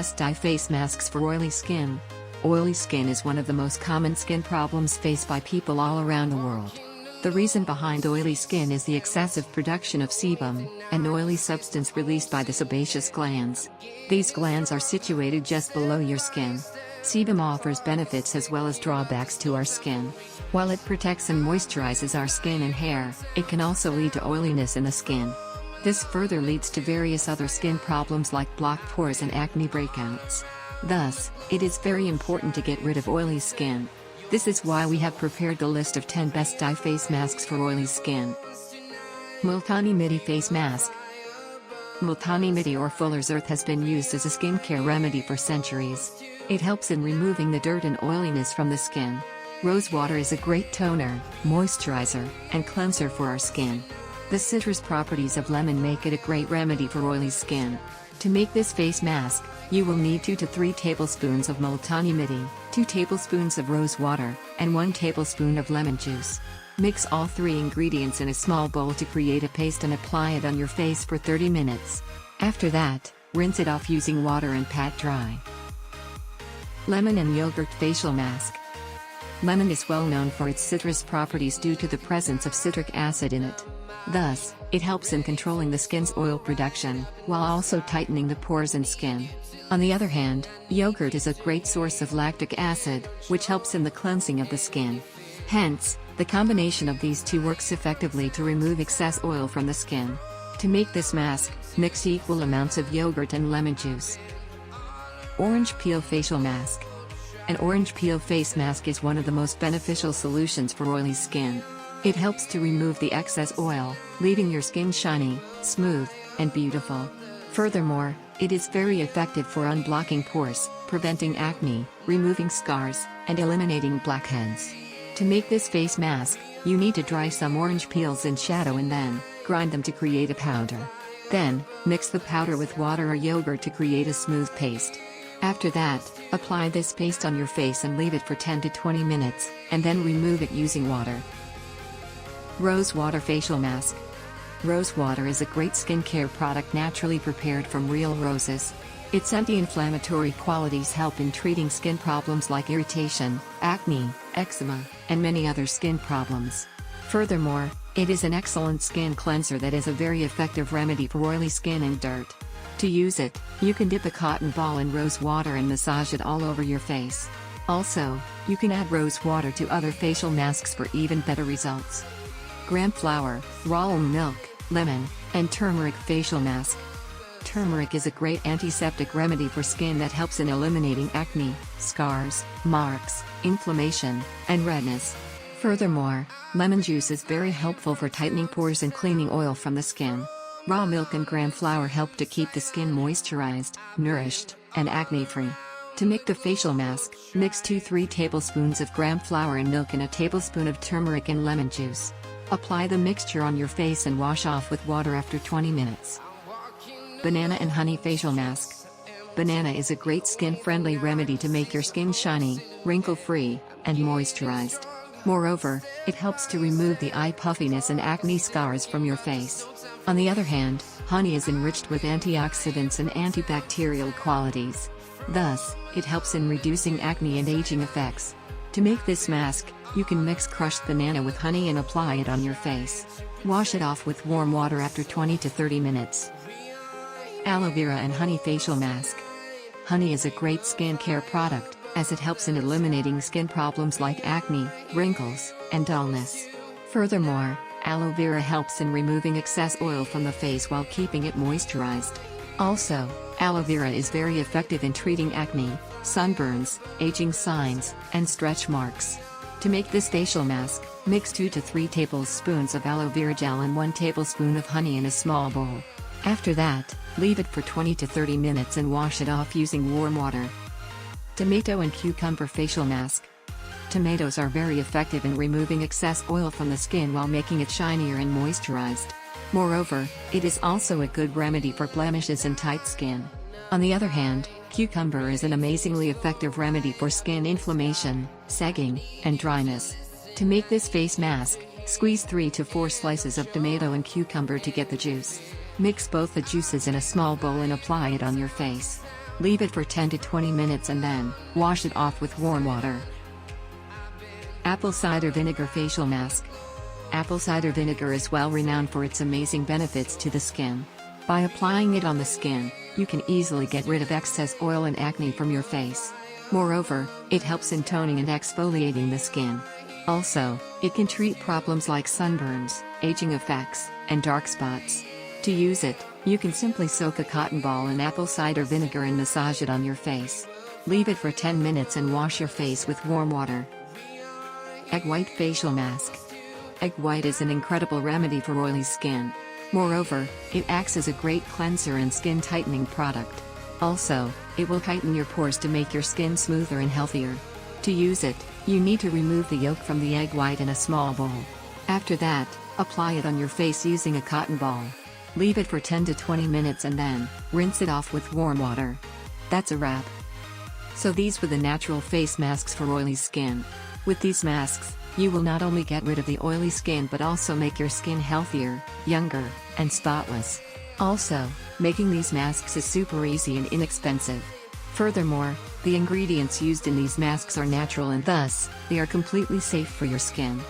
best dye face masks for oily skin. Oily skin is one of the most common skin problems faced by people all around the world. The reason behind oily skin is the excessive production of sebum, an oily substance released by the sebaceous glands. These glands are situated just below your skin. Sebum offers benefits as well as drawbacks to our skin. While it protects and moisturizes our skin and hair, it can also lead to oiliness in the skin. This further leads to various other skin problems like blocked pores and acne breakouts. Thus, it is very important to get rid of oily skin. This is why we have prepared the list of 10 best dye face masks for oily skin. Multani Mitti Face Mask. Multani Mitti or Fuller's Earth has been used as a skincare remedy for centuries. It helps in removing the dirt and oiliness from the skin. Rose water is a great toner, moisturizer, and cleanser for our skin. The citrus properties of lemon make it a great remedy for oily skin. To make this face mask, you will need 2 to 3 tablespoons of Multani Mitti, 2 tablespoons of rose water, and 1 tablespoon of lemon juice. Mix all 3 ingredients in a small bowl to create a paste and apply it on your face for 30 minutes. After that, rinse it off using water and pat dry. Lemon and Yogurt Facial Mask. Lemon is well known for its citrus properties due to the presence of citric acid in it. Thus, it helps in controlling the skin's oil production, while also tightening the pores and skin. On the other hand, yogurt is a great source of lactic acid, which helps in the cleansing of the skin. Hence, the combination of these two works effectively to remove excess oil from the skin. To make this mask, mix equal amounts of yogurt and lemon juice. Orange Peel Facial Mask. An orange peel face mask is one of the most beneficial solutions for oily skin. It helps to remove the excess oil, leaving your skin shiny, smooth, and beautiful. Furthermore, it is very effective for unblocking pores, preventing acne, removing scars, and eliminating blackheads. To make this face mask, you need to dry some orange peels in shadow and then grind them to create a powder. Then, mix the powder with water or yogurt to create a smooth paste. After that, apply this paste on your face and leave it for 10 to 20 minutes, and then remove it using water. Rose Water Facial Mask. Rose water is a great skincare product naturally prepared from real roses. Its anti-inflammatory qualities help in treating skin problems like irritation, acne, eczema, and many other skin problems. Furthermore, it is an excellent skin cleanser that is a very effective remedy for oily skin and dirt. To use it, you can dip a cotton ball in rose water and massage it all over your face. Also, you can add rose water to other facial masks for even better results. Gram flour, raw almond milk, lemon, and turmeric facial mask. Turmeric is a great antiseptic remedy for skin that helps in eliminating acne, scars, marks, inflammation, and redness. Furthermore, lemon juice is very helpful for tightening pores and cleaning oil from the skin. Raw milk and gram flour help to keep the skin moisturized, nourished, and acne-free. To make the facial mask, mix 2-3 tablespoons of gram flour and milk in a tablespoon of turmeric and lemon juice. Apply the mixture on your face and wash off with water after 20 minutes. Banana and Honey Facial Mask. Banana is a great skin-friendly remedy to make your skin shiny, wrinkle-free, and moisturized. Moreover, it helps to remove the eye puffiness and acne scars from your face. On the other hand, honey is enriched with antioxidants and antibacterial qualities. Thus, it helps in reducing acne and aging effects. To make this mask, you can mix crushed banana with honey and apply it on your face. Wash it off with warm water after 20 to 30 minutes. Aloe vera and Honey Facial Mask. Honey is a great skincare product, as it helps in eliminating skin problems like acne, wrinkles, and dullness. Furthermore, aloe vera helps in removing excess oil from the face while keeping it moisturized. Also, aloe vera is very effective in treating acne, sunburns, aging signs, and stretch marks. To make this facial mask, mix 2 to 3 tablespoons of aloe vera gel and 1 tablespoon of honey in a small bowl. After that, leave it for 20 to 30 minutes and wash it off using warm water. Tomato and Cucumber Facial Mask. Tomatoes are very effective in removing excess oil from the skin while making it shinier and moisturized. Moreover, it is also a good remedy for blemishes and tight skin. On the other hand, cucumber is an amazingly effective remedy for skin inflammation, sagging, and dryness. To make this face mask, squeeze 3 to 4 slices of tomato and cucumber to get the juice. Mix both the juices in a small bowl and apply it on your face. Leave it for 10 to 20 minutes and then, wash it off with warm water. Apple cider vinegar facial mask. Apple cider vinegar is well renowned for its amazing benefits to the skin. By applying it on the skin, you can easily get rid of excess oil and acne from your face. Moreover, it helps in toning and exfoliating the skin. Also, it can treat problems like sunburns, aging effects, and dark spots. To use it, you can simply soak a cotton ball in apple cider vinegar and massage it on your face. Leave it for 10 minutes and wash your face with warm water. Egg white facial mask. Egg white is an incredible remedy for oily skin. Moreover, it acts as a great cleanser and skin tightening product. Also, it will tighten your pores to make your skin smoother and healthier. To use it, you need to remove the yolk from the egg white in a small bowl. After that, apply it on your face using a cotton ball. Leave it for 10 to 20 minutes and then, rinse it off with warm water. That's a wrap. So these were the natural face masks for oily skin. With these masks, you will not only get rid of the oily skin but also make your skin healthier, younger, and spotless. Also, making these masks is super easy and inexpensive. Furthermore, the ingredients used in these masks are natural and thus, they are completely safe for your skin.